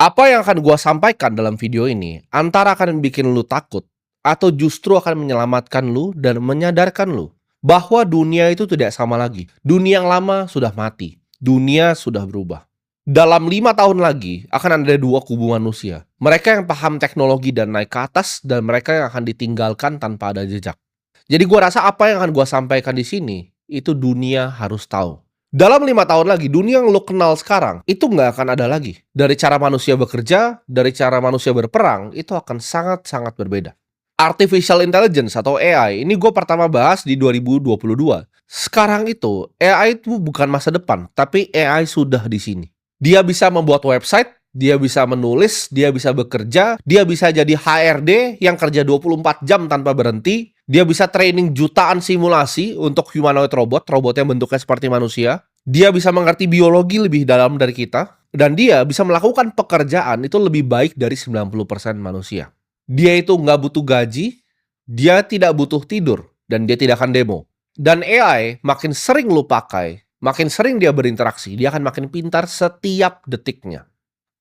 Apa yang akan gua sampaikan dalam video ini, antara akan bikin lu takut, atau justru akan menyelamatkan lu dan menyadarkan lu bahwa dunia itu tidak sama lagi. Dunia yang lama sudah mati. Dunia sudah berubah. Dalam 5 tahun lagi, akan ada dua kubu manusia. Mereka yang paham teknologi dan naik ke atas, dan mereka yang akan ditinggalkan tanpa ada jejak. Jadi gua rasa apa yang akan gua sampaikan di sini, itu dunia harus tahu. Dalam 5 tahun lagi, dunia yang lo kenal sekarang, itu nggak akan ada lagi. Dari cara manusia bekerja, dari cara manusia berperang, itu akan sangat-sangat berbeda. Artificial Intelligence atau AI, ini gue pertama bahas di 2022. Sekarang itu, AI itu bukan masa depan, tapi AI sudah di sini. Dia bisa membuat website, dia bisa menulis, dia bisa bekerja, dia bisa jadi HRD yang kerja 24 jam tanpa berhenti, dia bisa training jutaan simulasi untuk humanoid robot, robot yang bentuknya seperti manusia. Dia bisa mengerti biologi lebih dalam dari kita, dan dia bisa melakukan pekerjaan itu lebih baik dari 90% manusia. Dia itu nggak butuh gaji, dia tidak butuh tidur, dan dia tidak akan demo. Dan AI makin sering lu pakai, makin sering dia berinteraksi, dia akan makin pintar setiap detiknya.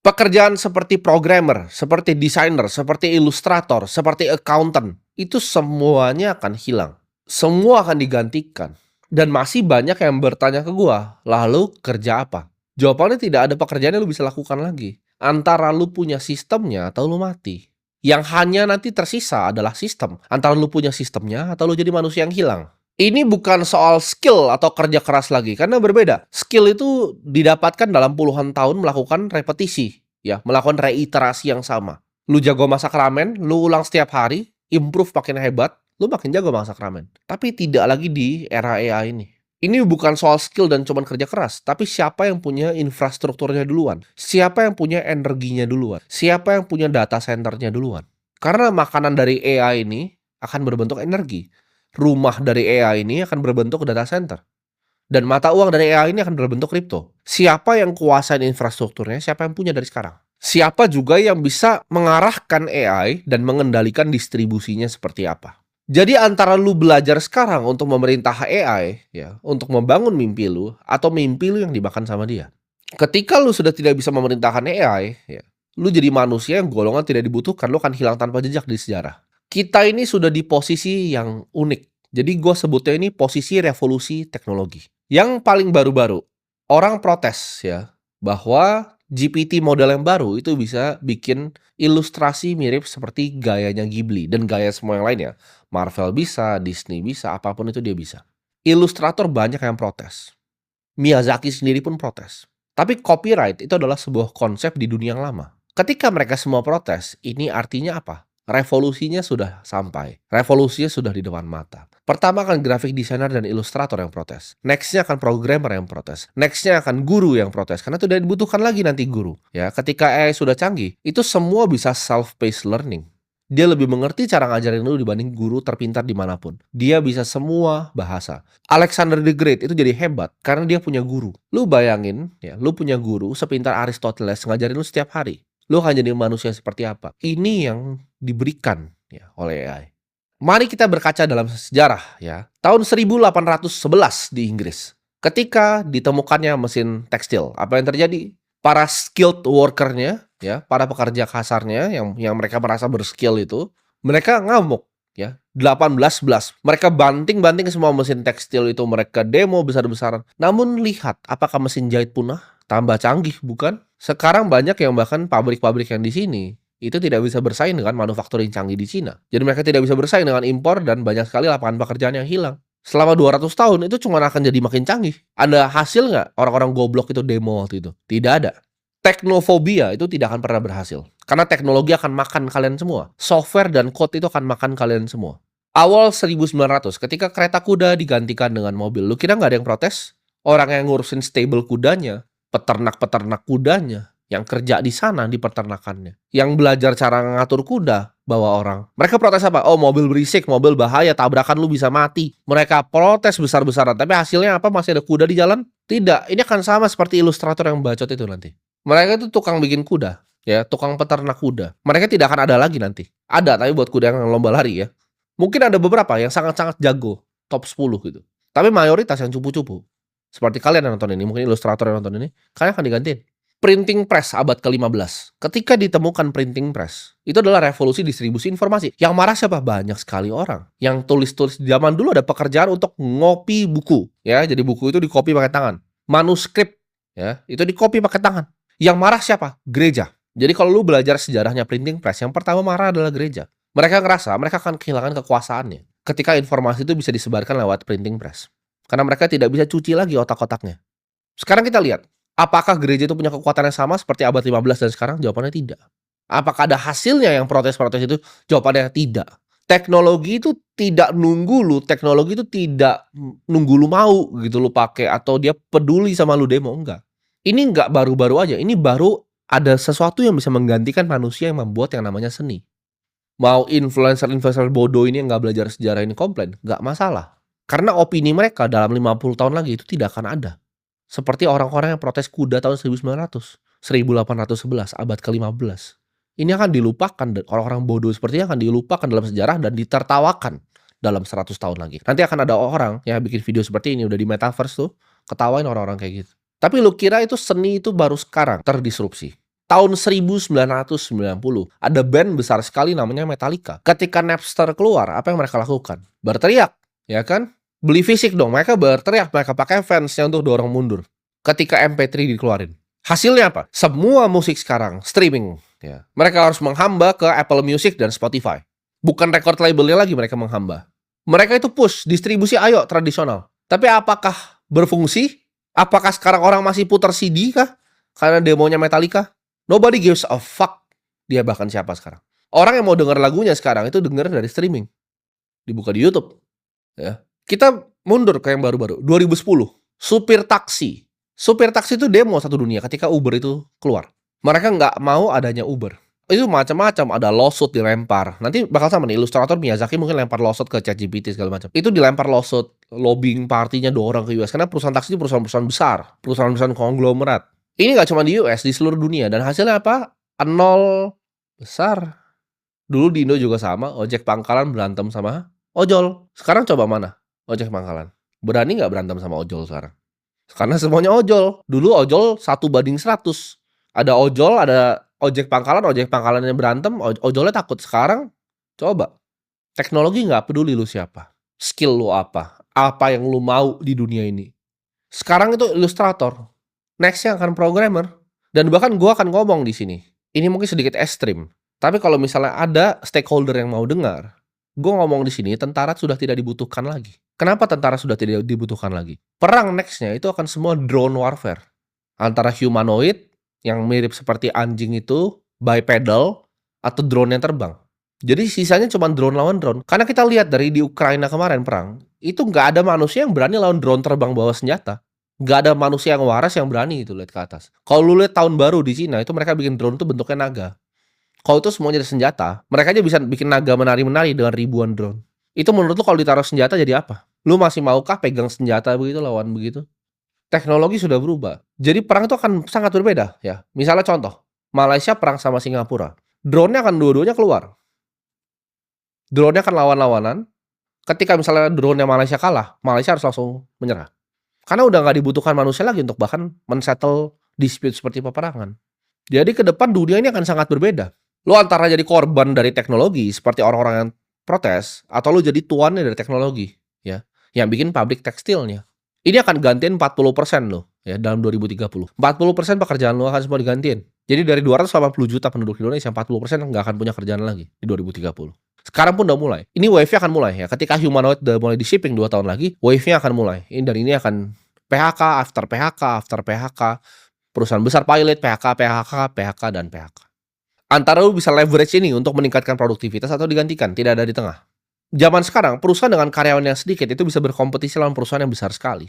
Pekerjaan seperti programmer, seperti desainer, seperti ilustrator, seperti accountant, itu semuanya akan hilang. Semua akan digantikan. Dan masih banyak yang bertanya ke gua, lalu kerja apa? Jawabannya tidak ada pekerjaan yang lu bisa lakukan lagi. Antara lu punya sistemnya atau lu mati. Yang hanya nanti tersisa adalah sistem. Antara lu punya sistemnya atau lu jadi manusia yang hilang. Ini bukan soal skill atau kerja keras lagi, karena berbeda. Skill itu didapatkan dalam puluhan tahun melakukan repetisi, ya, melakukan reiterasi yang sama. Lu jago masak ramen, lu ulang setiap hari, improve makin hebat, lu makin jago masak ramen. Tapi tidak lagi di era AI ini. Ini bukan soal skill dan cuman kerja keras, tapi siapa yang punya infrastrukturnya duluan, siapa yang punya energinya duluan, siapa yang punya data centernya duluan. Karena makanan dari AI ini akan berbentuk energi. Rumah dari AI ini akan berbentuk data center. Dan mata uang dari AI ini akan berbentuk kripto. Siapa yang kuasain infrastrukturnya, siapa yang punya dari sekarang. Siapa juga yang bisa mengarahkan AI dan mengendalikan distribusinya seperti apa. Jadi antara lu belajar sekarang untuk memerintah AI, ya, untuk membangun mimpi lu, atau mimpi lu yang dimakan sama dia. Ketika lu sudah tidak bisa memerintahkan AI, ya, lu jadi manusia yang golongan tidak dibutuhkan, lu akan hilang tanpa jejak di sejarah. Kita ini sudah di posisi yang unik. Jadi gue sebutnya ini posisi revolusi teknologi. Yang paling baru-baru, orang protes ya, bahwa GPT model yang baru itu bisa bikin ilustrasi mirip seperti gayanya Ghibli dan gaya semua yang lainnya. Marvel bisa, Disney bisa, apapun itu dia bisa. Ilustrator banyak yang protes. Miyazaki sendiri pun protes. Tapi copyright itu adalah sebuah konsep di dunia yang lama. Ketika mereka semua protes, ini artinya apa? Revolusinya sudah sampai. Revolusinya sudah di depan mata. Pertama akan graphic designer dan ilustrator yang protes. Nextnya akan programmer yang protes. Nextnya akan guru yang protes. Karena itu tidak dibutuhkan lagi nanti guru. Ya, ketika AI sudah canggih, itu semua bisa self-paced learning. Dia lebih mengerti cara ngajarin lu dibanding guru terpintar dimanapun. Dia bisa semua bahasa. Alexander the Great itu jadi hebat karena dia punya guru. Lu bayangin, ya, lu punya guru sepintar Aristoteles ngajarin lu setiap hari. Lu akan jadi manusia seperti apa? Ini yang diberikan ya oleh AI. Mari kita berkaca dalam sejarah ya. Tahun 1811 di Inggris. Ketika ditemukannya mesin tekstil, apa yang terjadi? Para skilled worker-nya ya, para pekerja kasarnya yang mereka merasa berskill itu, mereka ngamuk ya. 1811. Mereka banting-banting semua mesin tekstil itu, mereka demo besar-besaran. Namun lihat, apakah mesin jahit punah? Tambah canggih, bukan? Sekarang banyak yang bahkan pabrik-pabrik yang di sini itu tidak bisa bersaing dengan manufaktur yang canggih di Cina. Jadi mereka tidak bisa bersaing dengan impor dan banyak sekali lapangan pekerjaan yang hilang. Selama 200 tahun itu cuma akan jadi makin canggih. Ada hasil nggak orang-orang goblok itu demo waktu itu? Tidak ada. Teknofobia itu tidak akan pernah berhasil. Karena teknologi akan makan kalian semua. Software dan code itu akan makan kalian semua. Awal 1900 ketika kereta kuda digantikan dengan mobil. Lu kira nggak ada yang protes? Orang yang ngurusin stable kudanya, peternak-peternak kudanya, yang kerja di sana di peternakannya, yang belajar cara ngatur kuda, bawa orang. Mereka protes apa? Oh, mobil berisik, mobil bahaya, tabrakan lu bisa mati. Mereka protes besar-besaran, tapi hasilnya apa? Masih ada kuda di jalan? Tidak, ini akan sama seperti ilustrator yang bacot itu nanti. Mereka itu tukang bikin kuda, ya, tukang peternak kuda. Mereka tidak akan ada lagi nanti. Ada, tapi buat kuda yang lomba lari ya. Mungkin ada beberapa yang sangat-sangat jago, top 10 gitu. Tapi mayoritas yang cupu-cupu. Seperti kalian yang nonton ini, mungkin ilustrator yang nonton ini, kalian akan digantiin. Printing press abad ke-15. Ketika ditemukan printing press, itu adalah revolusi distribusi informasi. Yang marah siapa? Banyak sekali orang. Yang tulis-tulis zaman dulu ada pekerjaan untuk ngopi buku, ya. Jadi buku itu dikopi pakai tangan. Manuskrip, ya, itu dikopi pakai tangan. Yang marah siapa? Gereja. Jadi kalau lu belajar sejarahnya printing press, yang pertama marah adalah gereja. Mereka ngerasa mereka akan kehilangan kekuasaannya ketika informasi itu bisa disebarkan lewat printing press. Karena mereka tidak bisa cuci lagi otak-otaknya. Sekarang kita lihat, apakah gereja itu punya kekuatan yang sama seperti abad 15 dan sekarang? Jawabannya tidak. Apakah ada hasilnya yang protes-protes itu? Jawabannya tidak. Teknologi itu tidak nunggu lu, teknologi itu tidak nunggu lu mau gitu lu pakai atau dia peduli sama lu demo, enggak. Ini enggak baru-baru aja, ini baru ada sesuatu yang bisa menggantikan manusia yang membuat yang namanya seni. Mau influencer-influencer bodoh ini yang nggak belajar sejarah ini komplain, nggak masalah. Karena opini mereka dalam 50 tahun lagi itu tidak akan ada. Seperti orang-orang yang protes kuda tahun 1900, 1811, abad ke-15. Ini akan dilupakan, dan orang-orang bodoh seperti ini akan dilupakan dalam sejarah dan ditertawakan dalam 100 tahun lagi. Nanti akan ada orang yang bikin video seperti ini, udah di metaverse tuh, ketawain orang-orang kayak gitu. Tapi lu kira itu seni itu baru sekarang terdisrupsi? Tahun 1990, ada band besar sekali namanya Metallica. Ketika Napster keluar, apa yang mereka lakukan? Berteriak, ya kan? Beli fisik dong, mereka berteriak, mereka pakai fansnya untuk dorong mundur. Ketika MP3 dikeluarin. Hasilnya apa? Semua musik sekarang streaming. Ya. Mereka harus menghamba ke Apple Music dan Spotify. Bukan record labelnya lagi mereka menghamba. Mereka itu push, distribusi ayo tradisional. Tapi apakah berfungsi? Apakah sekarang orang masih putar CD kah? Karena demonya Metallica? Nobody gives a fuck. Dia bahkan siapa sekarang. Orang yang mau denger lagunya sekarang itu denger dari streaming. Dibuka di YouTube. Ya. Kita mundur ke yang baru-baru. 2010. Supir taksi. Supir taksi itu demo satu dunia ketika Uber itu keluar. Mereka nggak mau adanya Uber. Itu macam-macam. Ada lawsuit dilempar. Nanti bakal sama nih. Ilustrator Miyazaki mungkin lempar lawsuit ke ChatGPT segala macam. Itu dilempar lawsuit. Lobbying partinya dorong ke US. Karena perusahaan taksi itu perusahaan-perusahaan besar. Perusahaan-perusahaan konglomerat. Ini nggak cuma di US, di seluruh dunia. Dan hasilnya apa? Nol besar. Dulu di Indo juga sama. Ojek pangkalan berantem sama ojol. Sekarang coba mana? Ojek pangkalan. Berani nggak berantem sama ojol sekarang? Karena semuanya ojol. Dulu ojol 1:100. Ada ojol, ada ojek pangkalannya berantem, ojolnya takut. Sekarang, coba. Teknologi nggak peduli lu siapa. Skill lu apa yang lu mau di dunia ini. Sekarang itu ilustrator. Next-nya akan programmer. Dan bahkan gua akan ngomong di sini. Ini mungkin sedikit ekstrim. Tapi kalau misalnya ada stakeholder yang mau dengar, gue ngomong di sini, tentara sudah tidak dibutuhkan lagi. Kenapa tentara sudah tidak dibutuhkan lagi? Perang next-nya itu akan semua drone warfare. Antara humanoid, yang mirip seperti anjing itu, bipedal, atau drone yang terbang. Jadi sisanya cuma drone lawan drone. Karena kita lihat dari di Ukraina kemarin perang, itu nggak ada manusia yang berani lawan drone terbang bawa senjata. Nggak ada manusia yang waras yang berani itu lihat ke atas. Kalau lu lihat tahun baru di Cina, itu mereka bikin drone itu bentuknya naga. Kalau itu semuanya ada senjata, mereka aja bisa bikin naga menari-menari dengan ribuan drone. Itu menurut lu kalau ditaruh senjata jadi apa? Lu masih maukah pegang senjata begitu lawan begitu? Teknologi sudah berubah. Jadi perang itu akan sangat berbeda ya. Misalnya contoh, Malaysia perang sama Singapura. Drone-nya akan dua-duanya keluar. Drone-nya akan lawan-lawanan. Ketika misalnya drone-nya Malaysia kalah, Malaysia harus langsung menyerah. Karena udah nggak dibutuhkan manusia lagi untuk bahkan men-settle dispute seperti peperangan. Jadi ke depan dunia ini akan sangat berbeda. Lu antara jadi korban dari teknologi seperti orang-orang yang protes, atau lu jadi tuannya dari teknologi, ya, yang bikin pabrik tekstilnya. Ini akan gantiin 40% lo, ya, dalam 2030. 40% pekerjaan lo akan semua digantiin. Jadi dari 280 juta penduduk Indonesia, 40% nggak akan punya kerjaan lagi di 2030. Sekarang pun udah mulai. Ini wave-nya akan mulai ya. Ketika humanoid udah mulai di shipping 2 tahun lagi, wave-nya akan mulai. Dan ini akan PHK, after PHK, after PHK. Perusahaan besar pilot, PHK, dan PHK. Antara lu bisa leverage ini untuk meningkatkan produktivitas atau digantikan, tidak ada di tengah. Zaman sekarang, perusahaan dengan karyawan yang sedikit itu bisa berkompetisi lawan perusahaan yang besar sekali.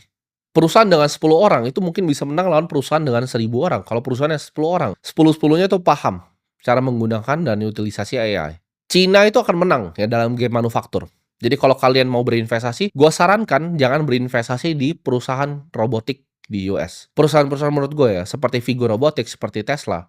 Perusahaan dengan 10 orang itu mungkin bisa menang lawan perusahaan dengan 1000 orang. Kalau perusahaan yang 10 orang, 10-10-nya itu paham cara menggunakan dan utilisasi AI. Cina itu akan menang ya dalam game manufaktur. Jadi kalau kalian mau berinvestasi, gue sarankan jangan berinvestasi di perusahaan robotik di US. Perusahaan-perusahaan menurut gue ya, seperti Vigo Robotics, seperti Tesla,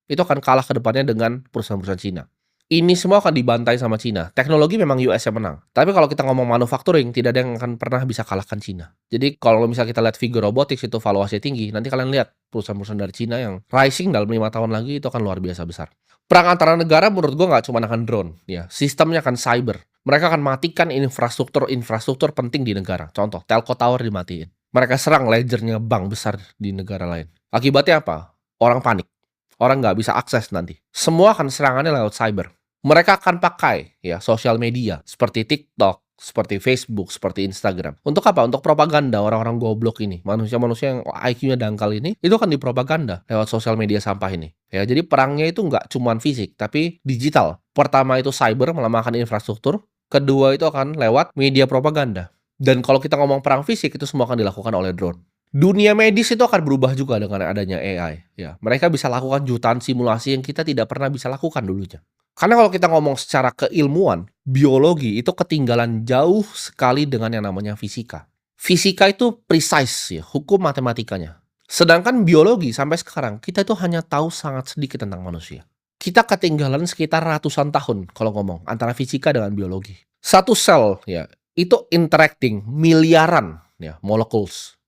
itu akan kalah ke depannya dengan perusahaan-perusahaan Cina. Ini semua akan dibantai sama Cina. Teknologi memang US yang menang. Tapi kalau kita ngomong manufacturing, tidak ada yang akan pernah bisa kalahkan Cina. Jadi kalau misalnya kita lihat Vigor Robotics itu valuasinya tinggi, nanti kalian lihat perusahaan-perusahaan dari Cina yang rising dalam 5 tahun lagi itu akan luar biasa besar. Perang antara negara menurut gua nggak cuma akan drone, ya. Sistemnya akan cyber. Mereka akan matikan infrastruktur penting di negara. Contoh, telco tower dimatiin. Mereka serang ledgernya bank besar di negara lain. Akibatnya apa? Orang panik. Orang nggak bisa akses nanti. Semua akan serangannya lewat cyber. Mereka akan pakai ya sosial media seperti TikTok, seperti Facebook, seperti Instagram. Untuk apa? Untuk propaganda orang-orang goblok ini. Manusia-manusia yang IQ-nya dangkal ini, itu akan dipropaganda lewat sosial media sampah ini. Ya, jadi perangnya itu nggak cuma fisik, tapi digital. Pertama itu cyber, melemahkan infrastruktur. Kedua itu akan lewat media propaganda. Dan kalau kita ngomong perang fisik, itu semua akan dilakukan oleh drone. Dunia medis itu akan berubah juga dengan adanya AI. Ya, mereka bisa lakukan jutaan simulasi yang kita tidak pernah bisa lakukan dulunya. Karena kalau kita ngomong secara keilmuan, biologi itu ketinggalan jauh sekali dengan yang namanya fisika. Fisika itu precise ya, hukum matematikanya. Sedangkan biologi sampai sekarang kita itu hanya tahu sangat sedikit tentang manusia. Kita ketinggalan sekitar ratusan tahun kalau ngomong antara fisika dengan biologi. Satu sel ya, itu interacting miliaran ya molecules.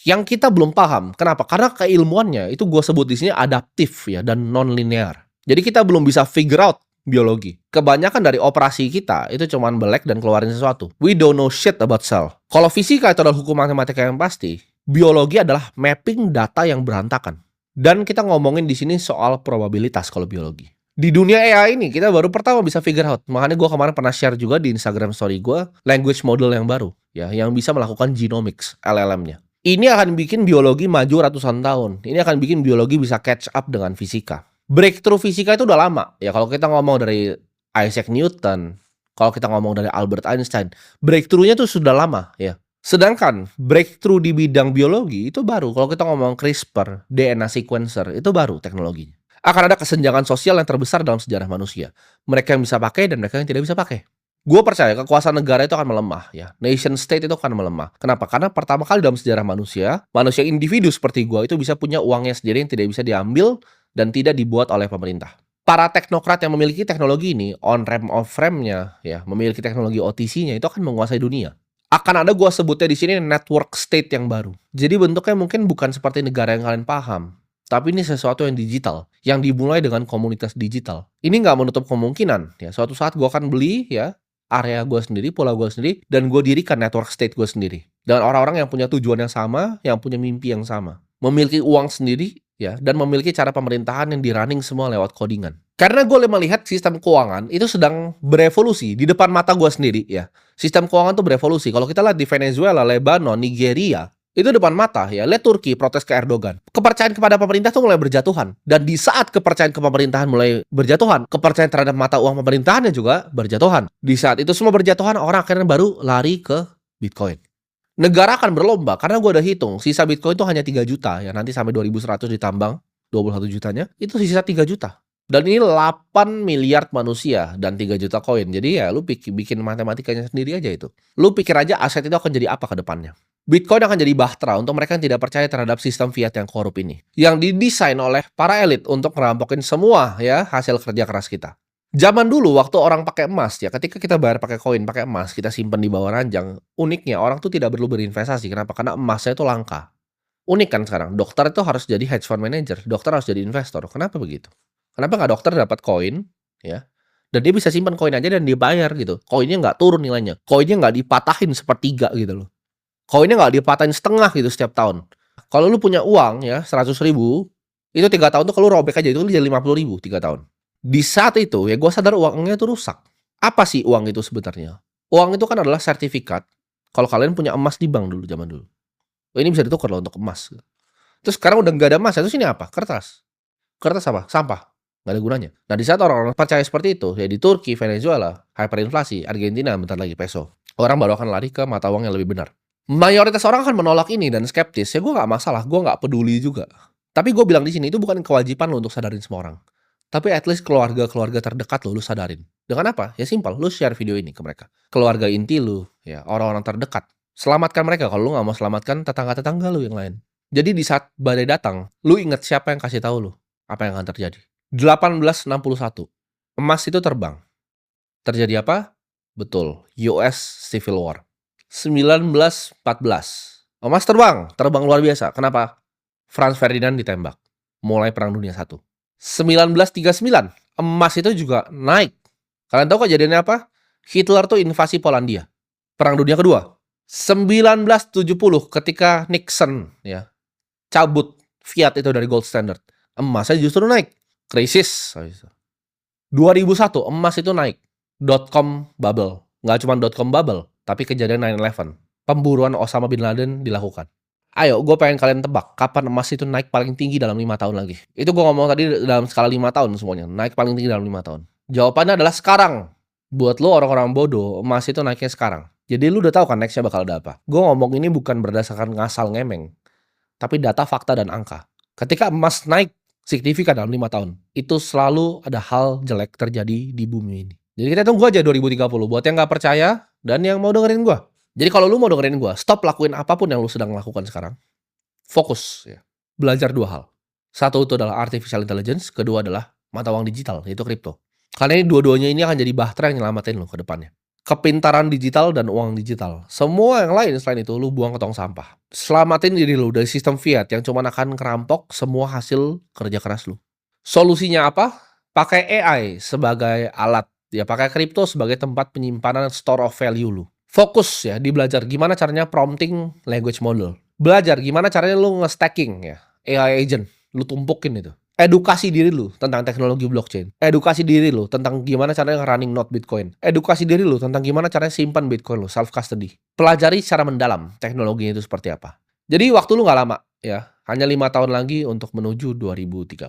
Yang kita belum paham. Kenapa? Karena keilmuannya itu gue sebut di sini adaptif ya dan non-linear. Jadi kita belum bisa figure out biologi. Kebanyakan dari operasi kita itu cuman belek dan keluarin sesuatu. We don't know shit about cell. Kalau fisika itu adalah hukum matematika yang pasti, biologi adalah mapping data yang berantakan. Dan kita ngomongin di sini soal probabilitas kalau biologi. Di dunia AI ini kita baru pertama bisa figure out. Makanya gue kemarin pernah share juga di Instagram story gue language model yang baru ya, yang bisa melakukan genomics LLM-nya. Ini akan bikin biologi maju ratusan tahun. Ini akan bikin biologi bisa catch up dengan fisika. Breakthrough fisika itu udah lama. Ya kalau kita ngomong dari Isaac Newton, kalau kita ngomong dari Albert Einstein, breakthrough-nya tuh sudah lama ya. Sedangkan breakthrough di bidang biologi itu baru. Kalau kita ngomong CRISPR, DNA sequencer, itu baru teknologinya. Akan ada kesenjangan sosial yang terbesar dalam sejarah manusia. Mereka yang bisa pakai dan mereka yang tidak bisa pakai. Gue percaya kekuasaan negara itu akan melemah ya. Nation state itu akan melemah. Kenapa? Karena pertama kali dalam sejarah manusia individu seperti gue itu bisa punya uangnya sendiri yang tidak bisa diambil dan tidak dibuat oleh pemerintah. Para teknokrat yang memiliki teknologi ini, on-ramp off-ramp-nya ya, memiliki teknologi OTC-nya itu akan menguasai dunia. Akan ada gue sebutnya di sini network state yang baru. Jadi bentuknya mungkin bukan seperti negara yang kalian paham. Tapi ini sesuatu yang digital, yang dimulai dengan komunitas digital. Ini nggak menutup kemungkinan ya. Suatu saat gue akan beli ya area gue sendiri, pulau gue sendiri, dan gue dirikan network state gue sendiri. Dengan orang-orang yang punya tujuan yang sama, yang punya mimpi yang sama. Memiliki uang sendiri, ya, dan memiliki cara pemerintahan yang di-running semua lewat codingan. Karena gue melihat sistem keuangan itu sedang berevolusi di depan mata gue sendiri, ya. Sistem keuangan tuh berevolusi. Kalau kita lihat di Venezuela, Lebanon, Nigeria, itu depan mata ya, lihat Turki protes ke Erdogan. Kepercayaan kepada pemerintah tuh mulai berjatuhan. Dan di saat kepercayaan ke pemerintahan mulai berjatuhan, kepercayaan terhadap mata uang pemerintahannya juga berjatuhan. Di saat itu semua berjatuhan, orang akhirnya baru lari ke Bitcoin. Negara akan berlomba, karena gue udah hitung, sisa Bitcoin itu hanya 3 juta ya, nanti sampai 2100 ditambang, 21 jutanya, itu sisa 3 juta. Dan ini 8 miliar manusia dan 3 juta koin. Jadi ya lu bikin matematikanya sendiri aja itu. Lu pikir aja aset itu akan jadi apa ke depannya. Bitcoin akan jadi bahtera untuk mereka yang tidak percaya terhadap sistem fiat yang korup ini. Yang didesain oleh para elit untuk merampokin semua ya hasil kerja keras kita. Zaman dulu waktu orang pakai emas ya, ketika kita bayar pakai koin, pakai emas, kita simpan di bawah ranjang. Uniknya orang tuh tidak perlu berinvestasi. Kenapa? Karena emasnya itu langka. Unik kan sekarang, dokter itu harus jadi hedge fund manager, dokter harus jadi investor. Kenapa begitu? Kenapa nggak dokter dapat koin ya? Dan dia bisa simpan koin aja dan dibayar gitu. Koinnya nggak turun nilainya. Koinnya nggak dipatahin sepertiga gitu loh. Koinnya nggak dipatahin setengah gitu setiap tahun. Kalau lu punya uang ya 100.000, itu 3 tahun tuh kalau robek aja itu jadi 50.000 3 tahun. Di saat itu ya gue sadar uangnya itu rusak. Apa sih uang itu sebenarnya? Uang itu kan adalah sertifikat. Kalau kalian punya emas di bank dulu zaman dulu. Oh, ini bisa ditukar loh untuk emas. Terus sekarang udah nggak ada emas. Terus ini apa? Kertas. Kertas apa? Sampah. Nggak ada gunanya. Nah di saat orang-orang percaya seperti itu, ya di Turki, Venezuela, hyperinflasi, Argentina, bentar lagi peso. Orang baru akan lari ke mata uang yang lebih benar. Mayoritas orang akan menolak ini dan skeptis. Ya gue nggak masalah, gue nggak peduli juga. Tapi gue bilang di sini itu bukan kewajiban lo untuk sadarin semua orang. Tapi at least keluarga-keluarga terdekat lo sadarin. Dengan apa? Ya simpel, lo share video ini ke mereka. Keluarga inti lo, ya orang-orang terdekat. Selamatkan mereka. Kalau lo nggak mau selamatkan tetangga-tetangga lo yang lain. Jadi di saat badai datang, lo ingat siapa yang kasih tahu lo apa yang akan terjadi. 1861. Emas itu terbang. Terjadi apa? Betul, US Civil War. 1914. Emas terbang, terbang luar biasa. Kenapa? Franz Ferdinand ditembak. Mulai Perang Dunia I. 1939, emas itu juga naik. Kalian tahu kejadiannya apa? Hitler tuh invasi Polandia. Perang Dunia Kedua. 1970 ketika Nixon ya cabut fiat itu dari gold standard, emasnya justru naik. Krisis. 2001 emas itu naik. .com bubble. Nggak cuma .com bubble, tapi kejadian 9/11. Pemburuan Osama bin Laden dilakukan. Ayo, gue pengen kalian tebak, kapan emas itu naik paling tinggi dalam 5 tahun lagi? Itu gue ngomong tadi dalam skala 5 tahun semuanya. Naik paling tinggi dalam 5 tahun. Jawabannya adalah sekarang. Buat lo orang-orang bodoh, emas itu naiknya sekarang. Jadi lo udah tahu kan nextnya bakal ada apa. Gue ngomong ini bukan berdasarkan ngasal ngemeng, tapi data, fakta, dan angka. Ketika emas naik signifikan dalam 5 tahun, itu selalu ada hal jelek terjadi di bumi ini. Jadi kita tunggu aja 2030. Buat yang nggak percaya dan yang mau dengerin gue. Jadi kalau lu mau dengerin gue, stop lakuin apapun yang lu sedang lakukan sekarang. Fokus ya. Belajar 2 hal. Satu itu adalah artificial intelligence, kedua adalah mata uang digital, yaitu kripto. Karena ini dua-duanya ini akan jadi bahtera yang nyelamatin lu ke depannya. Kepintaran digital dan uang digital. Semua yang lain selain itu lu buang ke tong sampah. Selamatin diri lu dari sistem fiat yang cuma akan kerampok semua hasil kerja keras lu. Solusinya apa? Pakai AI sebagai alat. Ya, pakai kripto sebagai tempat penyimpanan store of value lu. Fokus ya di belajar gimana caranya prompting language model. Belajar gimana caranya lu nge-stacking ya AI agent. Lu tumpukin itu. Edukasi diri lu tentang teknologi blockchain. Edukasi diri lu tentang gimana caranya running node Bitcoin. Edukasi diri lu tentang gimana caranya simpan Bitcoin lu, self custody. Pelajari secara mendalam teknologinya itu seperti apa. Jadi waktu lu nggak lama ya, hanya 5 tahun lagi untuk menuju 2030.